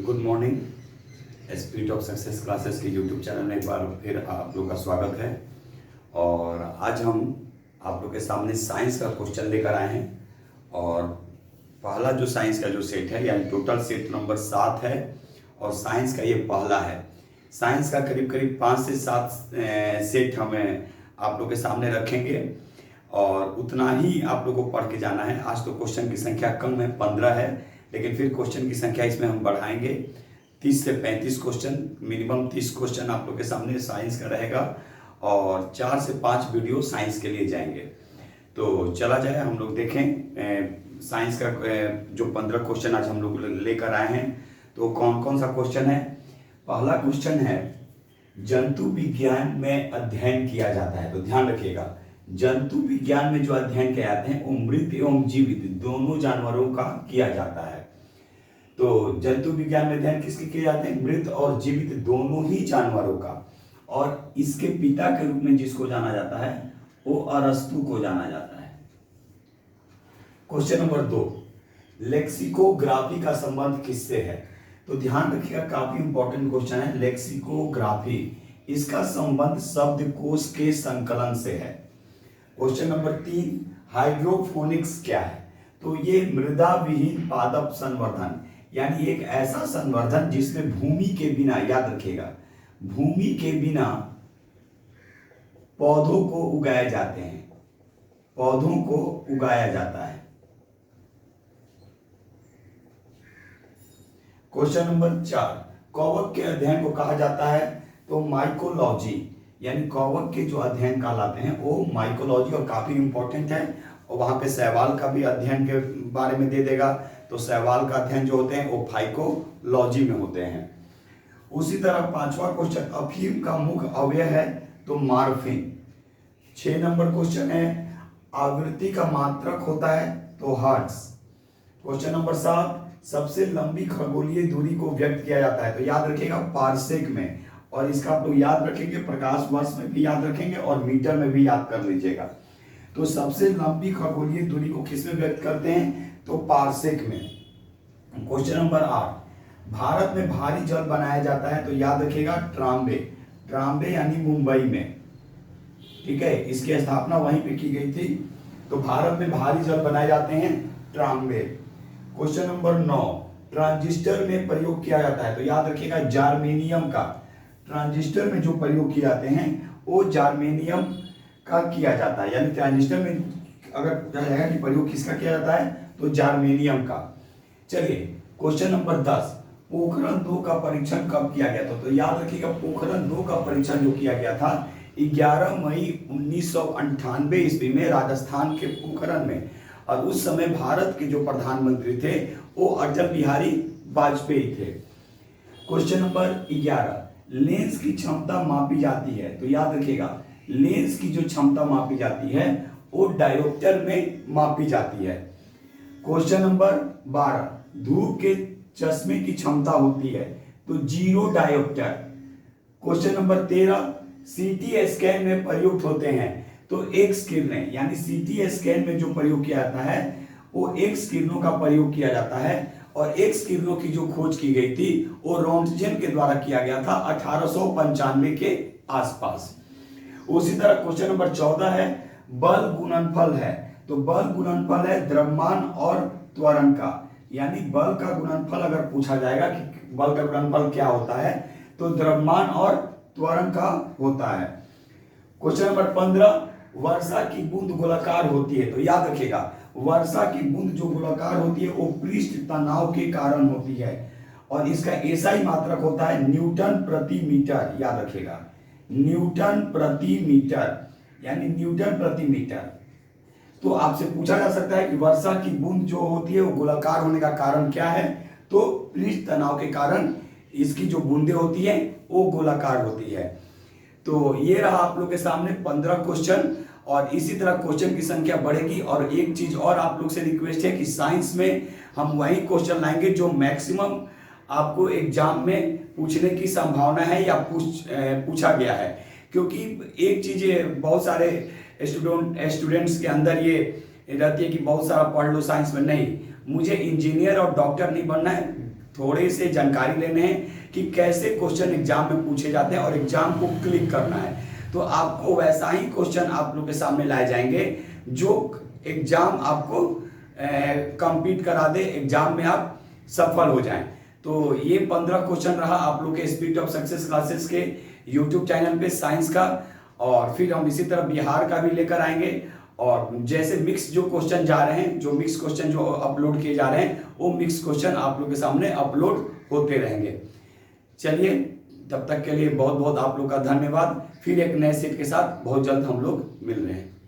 Good morning. Spirit of success classes के YouTube channel में एक बार फिर आप लोग का स्वागत है। और आज हम आप लोग के सामने साइंस का क्वेश्चन लेकर आए हैं। और पहला जो साइंस का जो सेट है, यानी टोटल सेट नंबर 7 है और साइंस का ये पहला है। साइंस का करीब करीब 5 से 7 सेट हमें आप लोग के सामने रखेंगे और उतना ही आप लोग को पढ़ के जाना है। आज तो क्वेश्चन की संख्या कम है, 15 है, लेकिन फिर क्वेश्चन की संख्या इसमें हम बढ़ाएंगे। 30 से 35 क्वेश्चन, मिनिमम 30 क्वेश्चन आप लोग के सामने साइंस का रहेगा और 4 से 5 वीडियो साइंस के लिए जाएंगे। तो चला जाए, हम लोग देखें साइंस का जो 15 क्वेश्चन आज हम लोग लेकर आए हैं। तो कौन कौन सा क्वेश्चन है? पहला क्वेश्चन है, जंतु विज्ञान में अध्ययन किया जाता है। तो ध्यान रखिएगा, जंतु विज्ञान में जो अध्ययन किए जाते हैं वो मृत एवं जीवित दोनों जानवरों का किया जाता है। तो जंतु विज्ञान में अध्ययन किसके किए जाते हैं? मृत और जीवित दोनों ही जानवरों का। और इसके पिता के रूप में जिसको जाना जाता है वो अरस्तु को जाना जाता है। क्वेश्चन नंबर 2, लेक्सिकोग्राफी का संबंध किससे है? तो ध्यान रखिएगा, काफी इंपॉर्टेंट क्वेश्चन है। लेक्सिकोग्राफी, इसका संबंध शब्दकोश के संकलन से है। क्वेश्चन नंबर 3, हाइड्रोफोनिक्स क्या है? तो ये मृदा विहीन पादप संवर्धन, यानी एक ऐसा संवर्धन जिसमें भूमि के बिना, याद रखिएगा, भूमि के बिना पौधों को उगाए जाते हैं, पौधों को उगाया जाता है। क्वेश्चन नंबर 4, कवक के अध्ययन को कहा जाता है तो माइकोलॉजी, यानी कवक के जो अध्ययन कहलाते हैं वो माइकोलॉजी, और काफी इंपॉर्टेंट है। और वहां पे शैवाल का भी अध्ययन के बारे में दे देगा, तो शैवाल का अध्ययन जो होते हैं वो फाइकोलॉजी में होते हैं। उसी तरह 5वां क्वेश्चन, अफीम का मुख्य अवयव है तो मॉर्फिन। 6 नंबर क्वेश्चन है, आवृत्ति का मात्रक होता है तो हर्ट्ज। क्वेश्चन नंबर 7, सबसे लंबी खगोलीय दूरी को व्यक्त किया जाता है तो याद रखिएगा पारसेक में, और इसका आप लोग याद रखेंगे, प्रकाश वर्ष में भी याद रखेंगे और मीटर में भी याद कर लीजिएगा। तो सबसे लंबी खगोलीय दूरी को किस में व्यक्त करते हैं? तो पारसेक में। क्वेश्चन नंबर 8, भारत में भारी जल बनाया जाता है तो याद रखिएगा ट्राम्बे, ट्राम्बे यानी मुंबई में, ठीक है, इसकी स्थापना वहीं पे की गई थी। तो भारत में भारी जल बनाए जाते हैं ट्राम्बे। क्वेश्चन नंबर 9, ट्रांजिस्टर में प्रयोग किया जाता है तो याद रखिएगा जार्मेनियम का, ट्रांजिस्टर में जो प्रयोग किए जाते हैं वो जार्मेनियम का किया जाता है, यानी ट्रांजिस्टर में अगर कहा जाएगा कि प्रयोग किसका किया जाता है तो जार्मेनियम का। चलिए क्वेश्चन नंबर 10, पोखरण 2 का परीक्षण कब किया गया था? तो याद रखिएगा पोखरण 2 का परीक्षण जो किया गया था 11 मई 1998 ईस्वी में राजस्थान के पोखरण में, और उस समय भारत के जो प्रधानमंत्री थे वो अटल बिहारी वाजपेयी थे। क्वेश्चन नंबर 11, लेंस की क्षमता मापी जाती है तो याद रखिएगा लेंस की जो क्षमता मापी जाती है वो डायोप्टर में मापी जाती है। क्वेश्चन नंबर 12, धूप के चश्मे की क्षमता होती है तो 0 dioptre. Question number 13, CT scan में प्रयुक्त होते हैं तो एक्स किरणें, यानी सीटी स्कैन में जो प्रयोग किया जाता है वो एक्स किरणों का प्रयोग किया जाता है। और एक्स किरणों की जो खोज की गई थी वो रोंटगेन के द्वारा किया गया था 1895 के आसपास। उसी तरह क्वेश्चन नंबर 14 है, बल गुणनफल है तो बल गुणनफल है द्रव्यमान और त्वरण का, यानी बल का गुणनफल अगर पूछा जाएगा कि बल का गुणनफल क्या होता है तो द्रव्यमान और त्वरण का होता है। क्वेश्चन नंबर 15, वर्षा की बूंद गोलाकार होती है तो याद रखिएगा वर्षा की बूंद जो गोलाकार होती है वो पृष्ठ तनाव के कारण होती है, और इसका एसआई मात्रक होता है न्यूटन प्रति मीटर, याद रखिएगा न्यूटन प्रति मीटर, यानी न्यूटन प्रति मीटर। तो आपसे पूछा जा सकता है कि वर्षा की बूंद जो होती है वो गोलाकार होने का कारण क्या है? तो पृष्ठ तनाव के कारण इसकी जो बूंदें होती है वो गोलाकार होती है। तो ये रहा आप लोग के सामने 15 क्वेश्चन, और इसी तरह क्वेश्चन की संख्या बढ़ेगी। और एक चीज और आप लोग से रिक्वेस्ट है कि साइंस में हम वही क्वेश्चन लाएंगे जो मैक्सिमम आपको एग्जाम में पूछने की संभावना है या पूछा गया है। क्योंकि एक चीज बहुत सारे स्टूडेंट्स के अंदर ये रहती है कि बहुत सारा पढ़ लो साइंस में, नहीं, मुझे इंजीनियर और डॉक्टर नहीं बनना है, थोड़े से जानकारी लेने हैं कि कैसे क्वेश्चन एग्जाम में पूछे जाते हैं और एग्जाम को क्लिक करना है। तो आपको वैसा ही क्वेश्चन आप लोग के सामने लाए जाएंगे जो एग्जाम आपको कंप्लीट करा दे, एग्जाम में आप सफल हो जाएं। तो ये 15 क्वेश्चन रहा आप लोग के स्पीड ऑफ सक्सेस क्लासेस के यूट्यूब चैनल पे साइंस का, और फिर हम इसी तरह बिहार का भी लेकर आएंगे। और जैसे मिक्स जो क्वेश्चन जा रहे हैं, जो मिक्स क्वेश्चन जो अपलोड किए जा रहे हैं, वो मिक्स क्वेश्चन आप लोग के सामने अपलोड होते रहेंगे। चलिए, तब तक के लिए बहुत बहुत आप लोग का धन्यवाद। फिर एक नए सेट के साथ बहुत जल्द हम लोग मिल रहे हैं।